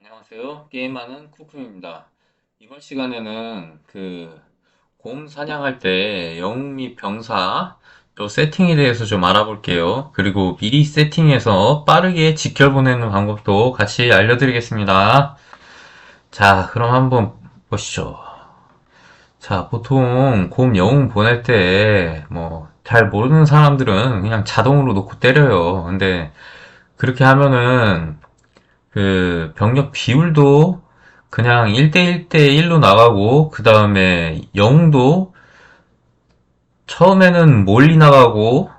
안녕하세요. 게임하는 쿠쿠입니다. 이번 시간에는 곰 사냥할 때 영웅 및 병사 요 세팅에 대해서 좀 알아볼게요. 그리고 미리 세팅해서 빠르게 직결 보내는 방법도 같이 알려드리겠습니다. 자, 그럼 한번 보시죠. 자, 보통 곰 영웅 보낼 때 잘 모르는 사람들은 그냥 자동으로 놓고 때려요. 근데 그렇게 하면은 병력 비율도 그냥 1대1대1로 나가고, 그 다음에 영웅도 처음에는 몰리 나가고,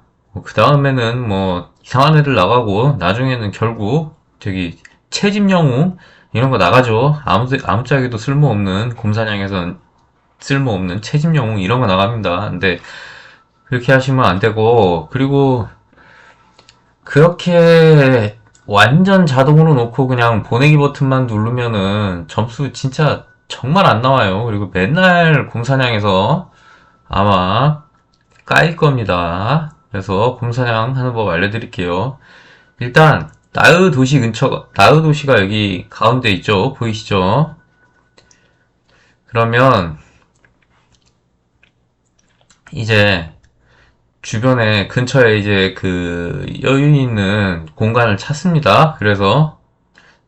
그 다음에는 뭐 이상한 애들 나가고, 나중에는 결국 저기 채집 영웅 이런 거 나가죠. 아무짝에도 쓸모없는 곰사냥에선 쓸모없는 채집 영웅 이런 거 나갑니다. 근데 그렇게 하시면 안 되고, 그리고 그렇게 완전 자동으로 놓고 그냥 보내기 버튼만 누르면은 점수 진짜 정말 안 나와요. 그리고 맨날 곰사냥에서 아마 까일 겁니다. 그래서 곰사냥 하는 법 알려드릴게요. 일단 나으 도시가 여기 가운데 있죠. 보이시죠? 그러면 이제 주변에 근처에 이제 여유 있는 공간을 찾습니다. 그래서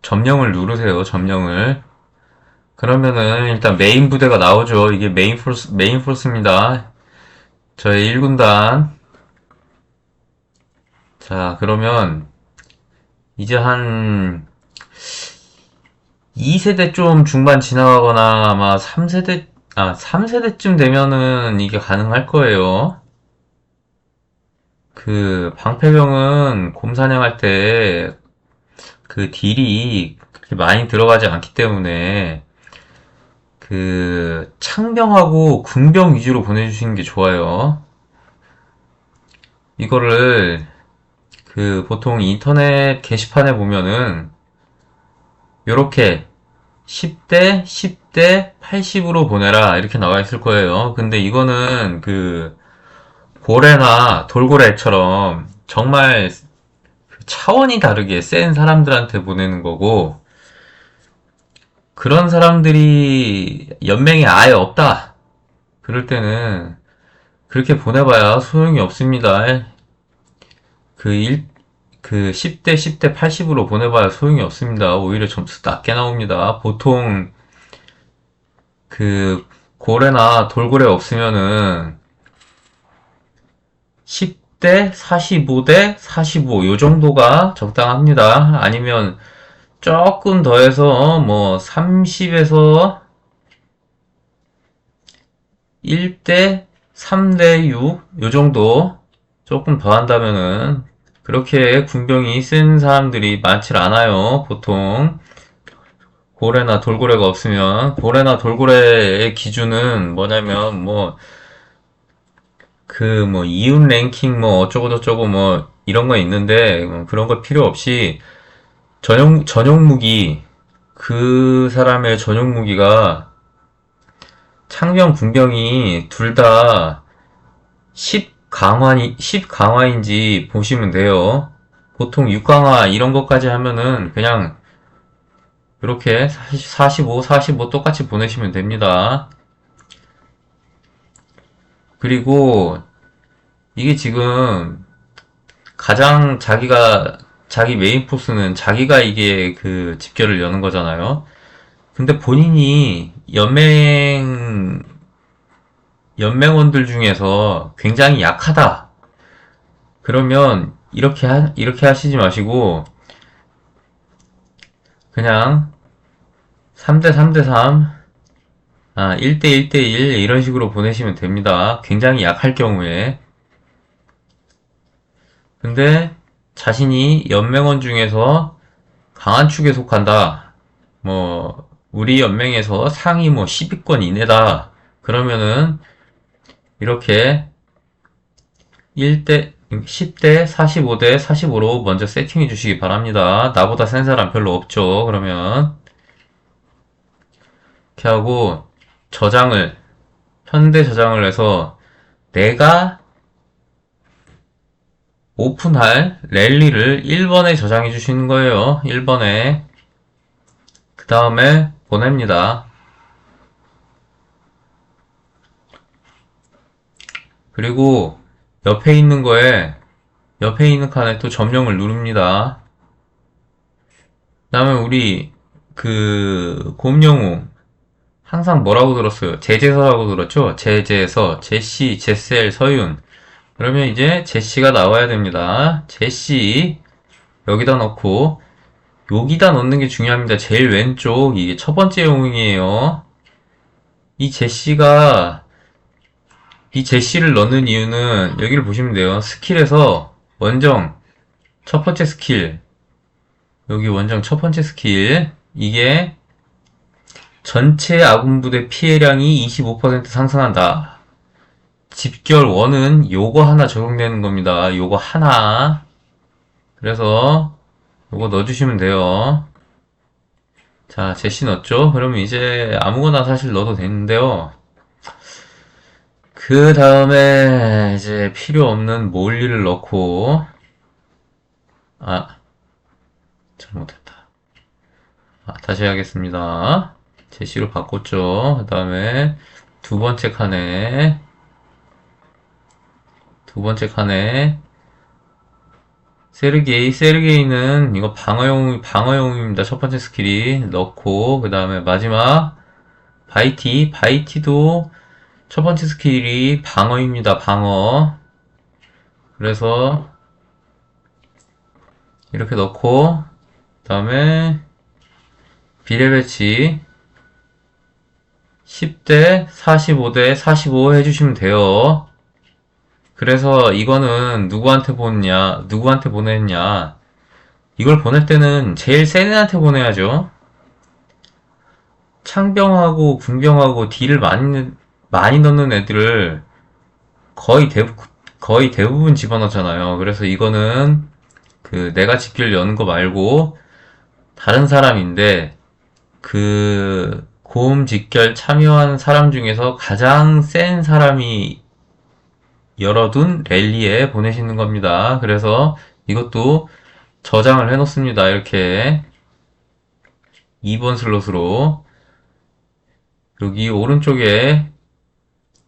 점령을 누르세요. 점령을. 그러면은 일단 메인 부대가 나오죠. 이게 메인 포스입니다. 저의 1군단. 자, 그러면 이제 한 2세대 좀 중반 지나가거나 아마 3세대쯤 되면은 이게 가능할 거예요. 방패병은 곰사냥할 때 딜이 그렇게 많이 들어가지 않기 때문에 창병하고 군병 위주로 보내주시는 게 좋아요. 이거를 보통 인터넷 게시판에 보면은 요렇게 10대, 10대, 80으로 보내라 이렇게 나와 있을 거예요. 근데 이거는 고래나 돌고래처럼 정말 차원이 다르게 센 사람들한테 보내는 거고, 그런 사람들이 연맹에 아예 없다. 그럴 때는 그렇게 보내봐야 소용이 없습니다. 그 일, 10대, 10대, 80으로 보내봐야 소용이 없습니다. 오히려 점수 낮게 나옵니다. 보통 고래나 돌고래 없으면은 10대, 45대, 45, 요 정도가 적당합니다. 아니면 조금 더해서 뭐 30에서 1대 3대 6, 요 정도 조금 더 한다면은 그렇게 군병이 쓴 사람들이 많질 않아요. 보통 고래나 돌고래가 없으면. 고래나 돌고래의 기준은 뭐냐면 이윤 랭킹 어쩌고저쩌고 이런 거 있는데 그런 거 필요 없이 전용 무기, 그 사람의 전용 무기가 창병, 군병이 둘 다 10 강화인지 보시면 돼요. 보통 6강화 이런 것까지 하면은 그냥 이렇게 45, 45 똑같이 보내시면 됩니다. 그리고 이게 지금 가장 자기 메인 포스는 자기가 이게 집결을 여는 거잖아요. 근데 본인이 연맹원들 중에서 굉장히 약하다. 그러면 이렇게 하시지 마시고 그냥 3대 3대 3, 1대 1대 1 이런 식으로 보내시면 됩니다. 굉장히 약할 경우에. 근데 자신이 연맹원 중에서 강한 축에 속한다. 우리 연맹에서 상위 10위권 이내다. 그러면은 이렇게 10대 45대 45로 먼저 세팅해 주시기 바랍니다. 나보다 센 사람 별로 없죠. 그러면 이렇게 하고 현대 저장을 해서 내가 오픈할 랠리를 1번에 저장해 주시는 거예요. 1번에. 그 다음에 보냅니다. 그리고 옆에 있는 칸에 또 점령을 누릅니다. 그 다음에 우리 곰영웅 항상 뭐라고 들었어요? 제재서라고 들었죠? 제재서, 제시, 제셀, 서윤. 그러면 이제 제시가 나와야 됩니다. 제시 여기다 넣고 여기다 넣는 게 중요합니다. 제일 왼쪽 이게 첫 번째 영웅이에요. 이 제시가 이 제시를 넣는 이유는 여기를 보시면 돼요. 스킬에서 원정 첫 번째 스킬 여기 원정 첫 번째 스킬 이게 전체 아군 부대 피해량이 25% 상승한다. 집결 1은 요거 하나 적용되는 겁니다. 요거 하나. 그래서 요거 넣어주시면 돼요. 자, 제시 넣었죠? 그러면 이제 아무거나 사실 넣어도 되는데요. 그 다음에 이제 필요 없는 몰리를 넣고 잘못했다. 다시 하겠습니다. 제시로 바꿨죠. 그 다음에 두 번째 칸에 세르게이는 이거 방어용입니다. 첫 번째 스킬이 넣고, 그 다음에 마지막, 바이티도 첫 번째 스킬이 방어입니다. 방어. 그래서, 이렇게 넣고, 그 다음에, 비례배치, 10대, 45대, 45 해주시면 돼요. 그래서 이거는 누구한테 보냈냐. 이걸 보낼 때는 제일 센 애한테 보내야죠. 창병하고 군병하고 딜을 많이 넣는 애들을 거의 대부분 집어넣잖아요. 그래서 이거는 내가 집길 여는 거 말고 다른 사람인데 고음 직결 참여한 사람 중에서 가장 센 사람이 열어둔 랠리에 보내시는 겁니다. 그래서 이것도 저장을 해 놓습니다. 이렇게 2번 슬롯으로 여기 오른쪽에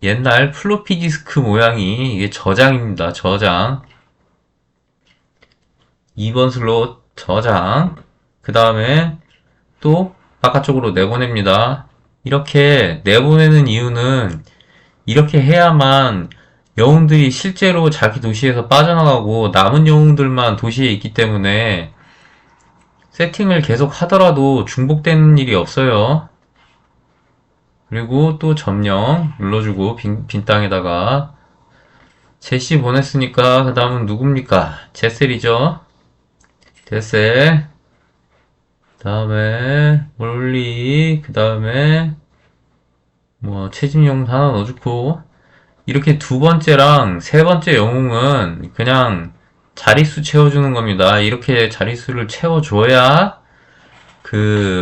옛날 플로피 디스크 모양이 이게 저장입니다. 저장 2번 슬롯 저장 그 다음에 또 바깥쪽으로 내보냅니다. 이렇게 내보내는 이유는 이렇게 해야만 영웅들이 실제로 자기 도시에서 빠져나가고 남은 영웅들만 도시에 있기 때문에 세팅을 계속 하더라도 중복되는 일이 없어요. 그리고 또 점령 눌러주고 빈 땅에다가 제시 보냈으니까 그 다음은 누굽니까? 제셀이죠. 제셀 그 다음에 몰리 그 다음에 채집용 하나 넣어주고 이렇게 두 번째랑 세 번째 영웅은 그냥 자릿수 채워주는 겁니다. 이렇게 자릿수를 채워줘야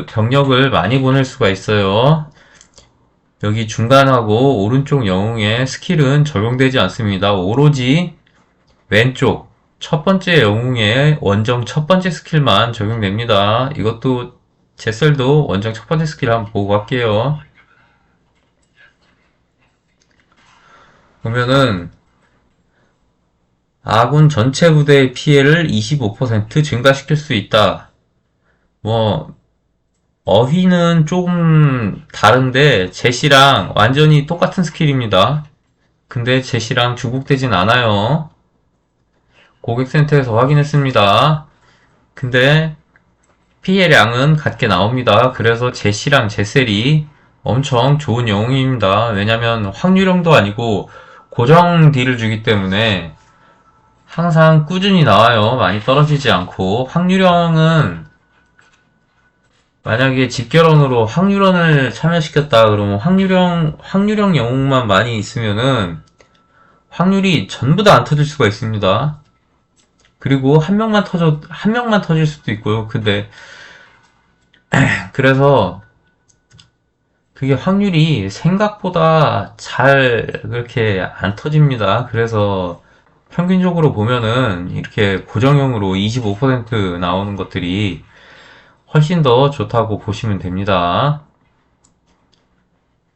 병력을 많이 보낼 수가 있어요. 여기 중간하고 오른쪽 영웅의 스킬은 적용되지 않습니다. 오로지 왼쪽 첫 번째 영웅의 원정 첫 번째 스킬만 적용됩니다. 이것도 제셀도 원정 첫 번째 스킬 한번 보고 갈게요. 보면은 아군 전체 부대의 피해를 25% 증가시킬 수 있다. 어휘는 조금 다른데 제시랑 완전히 똑같은 스킬입니다. 근데 제시랑 중복되진 않아요. 고객센터에서 확인했습니다. 근데 피해량은 같게 나옵니다. 그래서 제시랑 제셀이 엄청 좋은 영웅입니다. 왜냐면 확률형도 아니고 고정 딜을 주기 때문에 항상 꾸준히 나와요. 많이 떨어지지 않고 확률형은 만약에 집결원으로 확률원을 참여시켰다 그러면 확률형 영웅만 많이 있으면은 확률이 전부 다 안 터질 수가 있습니다. 그리고 한 명만 터질 수도 있고요. 근데 그래서 그게 확률이 생각보다 잘 그렇게 안 터집니다. 그래서 평균적으로 보면은 이렇게 고정형으로 25% 나오는 것들이 훨씬 더 좋다고 보시면 됩니다.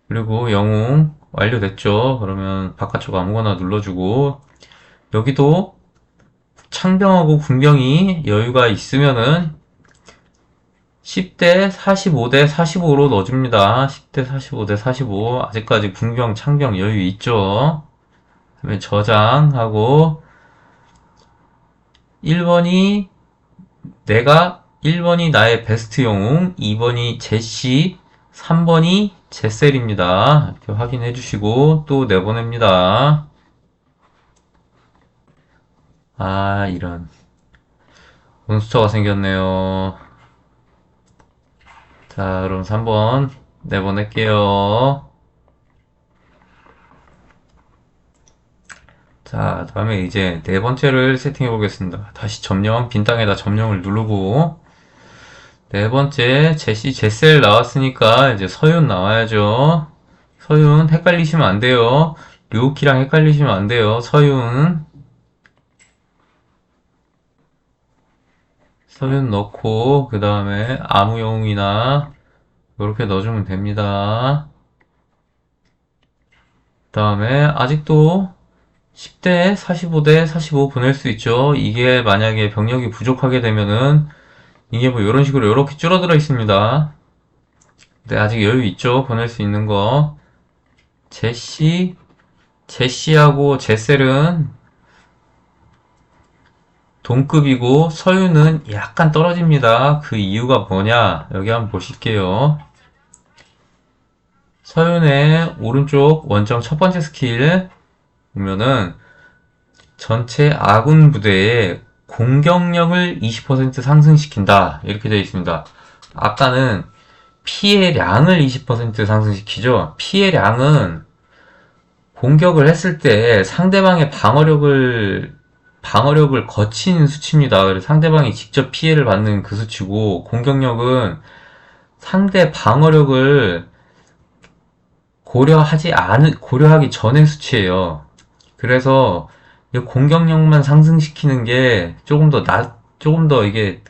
그리고 영웅 완료됐죠? 그러면 바깥쪽 아무거나 눌러주고 여기도 창병하고 군병이 여유가 있으면은 10대 45대 45로 넣어줍니다. 10대 45대 45. 아직까지 군병, 창병 여유 있죠? 그다음에 저장하고 1번이 1번이 나의 베스트 영웅, 2번이 제시, 3번이 제셀입니다. 이렇게 확인해 주시고 또 내보냅니다. 아, 이런 몬스터가 생겼네요. 자, 그럼 3번 내보낼게요. 자, 다음에 이제 네 번째를 세팅해 보겠습니다. 다시 점령, 빈 땅에다 점령을 누르고 네 번째 제시 제셀 나왔으니까 이제 서윤 나와야죠. 서윤 헷갈리시면 안 돼요. 류키랑 헷갈리시면 안 돼요. 서윤 넣고 그 다음에 아무 영웅이나 이렇게 넣어주면 됩니다. 그 다음에 아직도 10대 45대 45 보낼 수 있죠. 이게 만약에 병력이 부족하게 되면은 이게 뭐 이런 식으로 이렇게 줄어들어 있습니다. 근데 아직 여유 있죠. 보낼 수 있는 거. 제시하고 제셀은 동급이고 서유는 약간 떨어집니다. 그 이유가 뭐냐? 여기 한번 보실게요. 서윤의 오른쪽 원정 첫 번째 스킬 보면은 전체 아군 부대의 공격력을 20% 상승시킨다. 이렇게 되어 있습니다. 아까는 피해량을 20% 상승시키죠. 피해량은 공격을 했을 때 상대방의 방어력을 거친 수치입니다. 그래서 상대방이 직접 피해를 받는 그 수치고, 공격력은 상대 방어력을 고려하기 전의 수치예요. 그래서 이 공격력만 상승시키는 게 조금 더 이게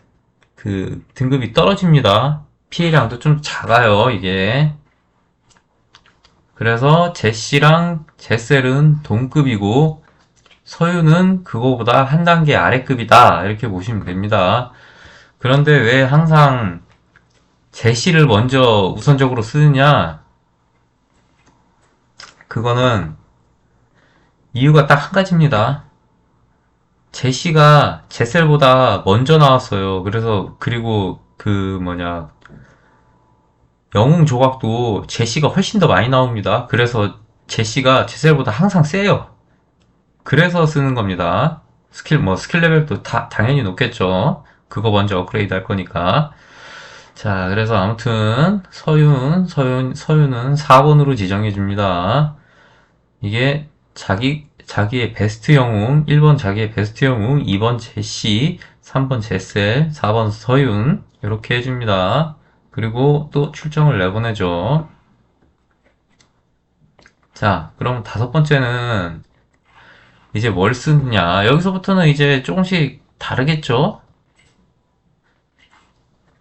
그 등급이 떨어집니다. 피해량도 좀 작아요, 이게. 그래서 제시랑 제셀은 동급이고 서유는 그거보다 한 단계 아래급이다. 이렇게 보시면 됩니다. 그런데 왜 항상 제시를 먼저 우선적으로 쓰느냐? 그거는 이유가 딱 한 가지입니다. 제시가 제셀보다 먼저 나왔어요. 그리고 영웅 조각도 제시가 훨씬 더 많이 나옵니다. 그래서 제시가 제셀보다 항상 세요. 그래서 쓰는 겁니다. 스킬 레벨도 당연히 높겠죠. 그거 먼저 업그레이드 할 거니까. 자, 그래서 아무튼, 서윤은 4번으로 지정해 줍니다. 이게 자기의 베스트 영웅, 1번 자기의 베스트 영웅, 2번 제시, 3번 제셀, 4번 서윤, 이렇게 해줍니다. 그리고 또 출정을 내보내죠. 자, 그럼 다섯 번째는 이제 뭘 쓰느냐. 여기서부터는 이제 조금씩 다르겠죠?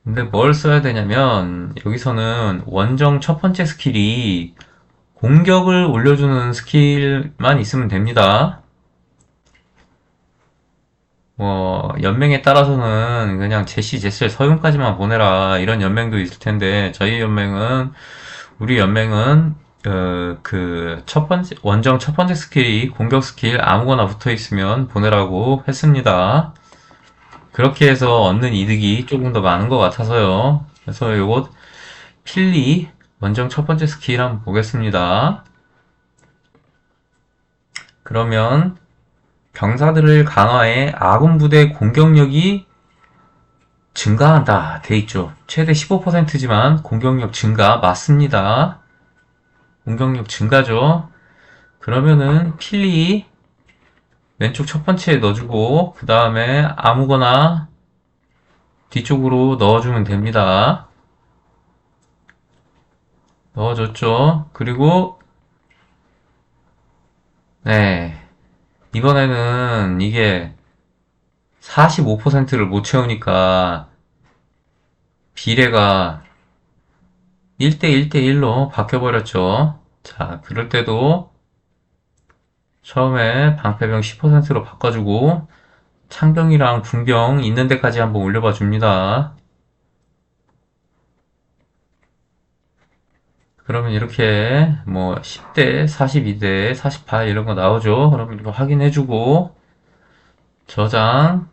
근데 뭘 써야 되냐면, 여기서는 원정 첫 번째 스킬이 공격을 올려주는 스킬만 있으면 됩니다. 연맹에 따라서는 그냥 제시, 제셀, 서윤까지만 보내라. 이런 연맹도 있을 텐데, 우리 연맹은, 원정 첫 번째 스킬이 공격 스킬 아무거나 붙어 있으면 보내라고 했습니다. 그렇게 해서 얻는 이득이 조금 더 많은 것 같아서요. 그래서 요것, 필리, 원정 첫 번째 스킬 한번 보겠습니다. 그러면, 병사들을 강화해 아군 부대 공격력이 증가한다 돼 있죠. 최대 15%지만 공격력 증가 맞습니다. 공격력 증가죠. 그러면은 필리 왼쪽 첫 번째에 넣어주고 그 다음에 아무거나 뒤쪽으로 넣어주면 됩니다. 넣어줬죠. 그리고 네, 이번에는 이게 45%를 못 채우니까 비례가 1대 1대 1로 바뀌어버렸죠. 자, 그럴 때도 처음에 방패병 10%로 바꿔주고 창병이랑 군병 있는 데까지 한번 올려봐 줍니다. 그러면 이렇게 뭐 10대, 42대, 48 이런 거 나오죠. 그러면 이거 확인해주고 저장,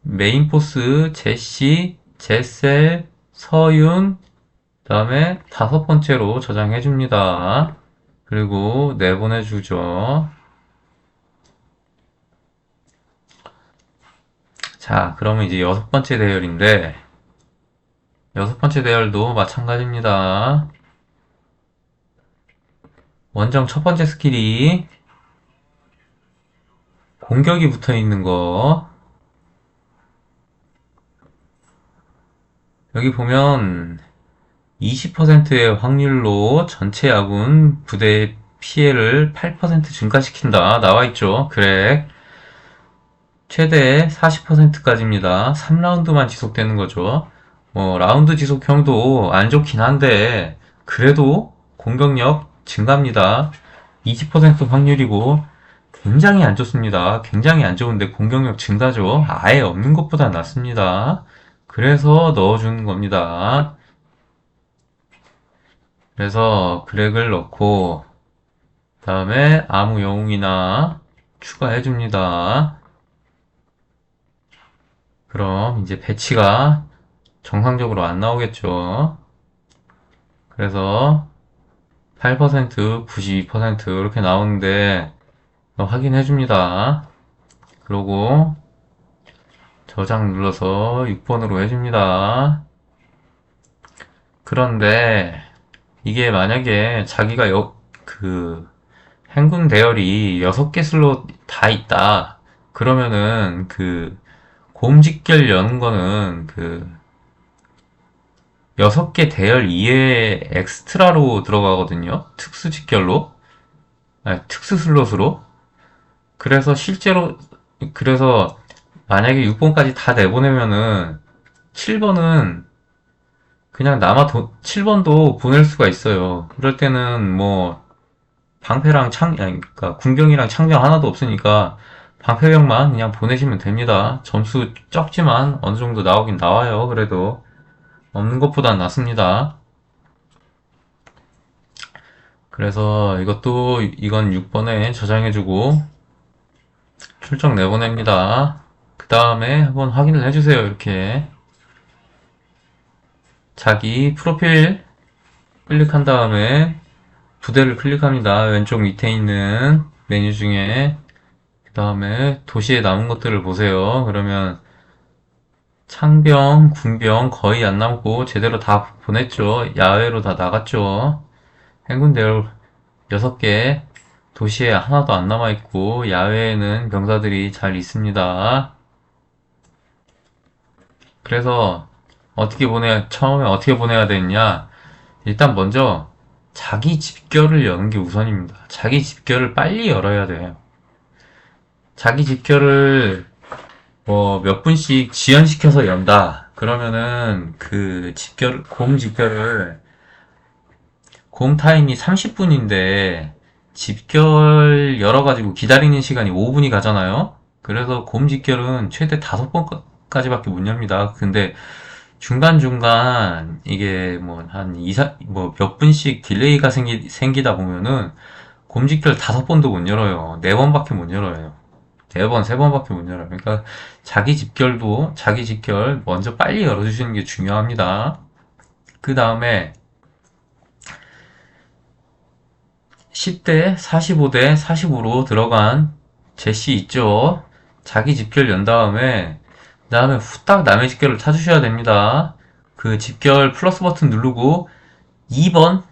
메인포스, 제시, 제셀, 서윤, 그 다음에 다섯 번째로 저장해줍니다. 그리고 내보내주죠. 자, 그러면 이제 여섯 번째 대열인데 여섯 번째 대열도 마찬가지입니다. 원정 첫 번째 스킬이 공격이 붙어 있는 거. 여기 보면 20%의 확률로 전체 아군 부대의 피해를 8% 증가시킨다. 나와 있죠. 그래. 최대 40%까지입니다. 3라운드만 지속되는 거죠. 뭐 라운드 지속형도 안 좋긴 한데 그래도 공격력 증가입니다. 20% 확률이고 굉장히 안 좋습니다. 굉장히 안 좋은데 공격력 증가죠. 아예 없는 것보다 낫습니다. 그래서 넣어주는 겁니다. 그래서 그렉을 넣고 다음에 아무 영웅이나 추가해줍니다. 그럼 이제 배치가 정상적으로 안 나오겠죠. 그래서 8%, 92% 이렇게 나오는데 확인해 줍니다. 그러고 저장 눌러서 6번으로 해줍니다. 그런데 이게 만약에 자기가 행군 대열이 6개 슬롯 다 있다. 그러면은 곰직결 여는 거는 6개 대열 이외에 엑스트라로 들어가거든요. 특수 직결로. 아니, 특수 슬롯으로. 그래서 만약에 6번까지 다 내보내면은 7번은 그냥 7번도 보낼 수가 있어요. 그럴 때는 뭐 방패랑 그러니까 군병이랑 창병 하나도 없으니까 방패병만 그냥 보내시면 됩니다. 점수 적지만 어느 정도 나오긴 나와요. 그래도 없는 것보단 낫습니다. 그래서 이건 6번에 저장해주고 출정 내보냅니다. 그 다음에 한번 확인을 해주세요. 이렇게 자기 프로필 클릭한 다음에 부대를 클릭합니다. 왼쪽 밑에 있는 메뉴 중에 그 다음에 도시에 남은 것들을 보세요. 그러면 창병, 군병 거의 안 남고 제대로 다 보냈죠. 야외로 다 나갔죠. 행군 대열 6개, 도시에 하나도 안 남아있고 야외에는 병사들이 잘 있습니다. 그래서 처음에 어떻게 보내야 되느냐? 일단 먼저 자기 집결을 여는 게 우선입니다. 자기 집결을 빨리 열어야 돼요. 자기 집결을 뭐 몇 분씩 지연시켜서 연다. 그러면은 곰 타임이 30분인데 집결 열어가지고 기다리는 시간이 5분이 가잖아요. 그래서 곰 집결은 최대 5번까지밖에 못 엽니다. 근데 중간중간 이게 뭐 한 몇 분씩 딜레이가 생기다 보면은 곰 집결 5번도 못 열어요. 4번밖에 못 열어요. 4번, 3번밖에 못 열어요. 그러니까 자기 집결 먼저 빨리 열어주시는 게 중요합니다. 그 다음에 10대, 45대, 45로 들어간 제시 있죠? 자기 집결 연 다음에 그 다음에 후딱 남의 집결을 찾으셔야 됩니다. 그 집결 플러스 버튼 누르고 2번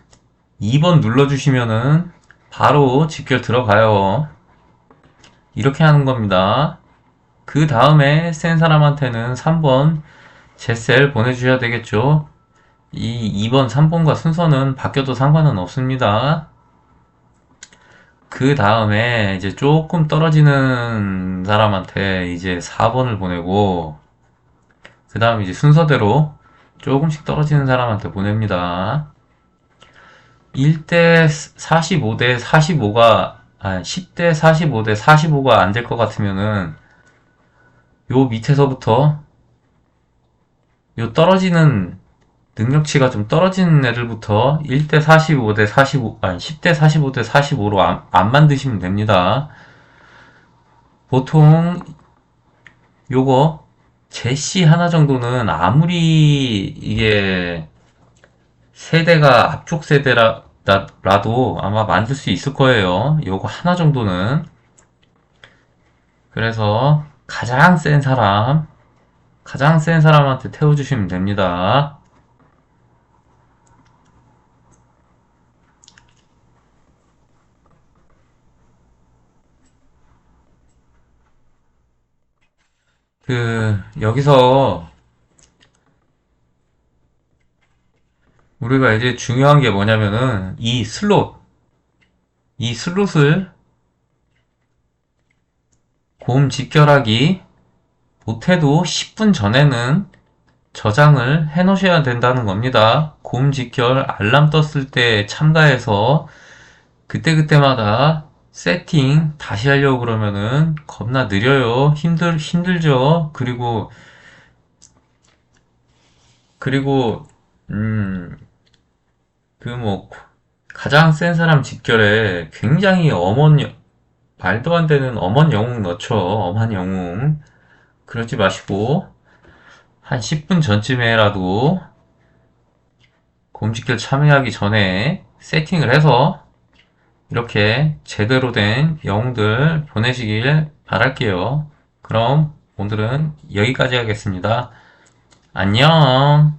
눌러주시면은 바로 집결 들어가요. 이렇게 하는 겁니다. 그 다음에 센 사람한테는 3번 제셀 보내주셔야 되겠죠. 이 2번, 3번과 순서는 바뀌어도 상관은 없습니다. 그 다음에 이제 조금 떨어지는 사람한테 이제 4번을 보내고 그 다음 이제 순서대로 조금씩 떨어지는 사람한테 보냅니다. 1대 45대 45가, 10대 45대 45가 안 될 것 같으면은, 요 밑에서부터, 요 떨어지는, 능력치가 좀 떨어지는 애들부터 1대 45대 45, 10대 45대 45로 안 만드시면 됩니다. 보통, 요거, 제시 하나 정도는 아무리 이게 세대가 앞쪽 세대라도 아마 만들 수 있을 거예요. 요거 하나 정도는. 그래서 가장 센 사람한테 태워주시면 됩니다. 여기서 우리가 이제 중요한 게 뭐냐면은 이 슬롯을 곰 직결하기 못해도 10분 전에는 저장을 해 놓으셔야 된다는 겁니다. 곰 직결 알람 떴을 때 참가해서 그때그때마다 세팅 다시 하려고 그러면은 겁나 느려요. 힘들죠. 그리고, 음, 뭐, 가장 센 사람 직결에 굉장히 말도 안 되는 엄한 영웅 넣죠. 엄한 영웅. 그러지 마시고, 한 10분 전쯤에라도 곰 직결 참여하기 전에 세팅을 해서 이렇게 제대로 된 영웅들 보내시길 바랄게요. 그럼 오늘은 여기까지 하겠습니다. 안녕.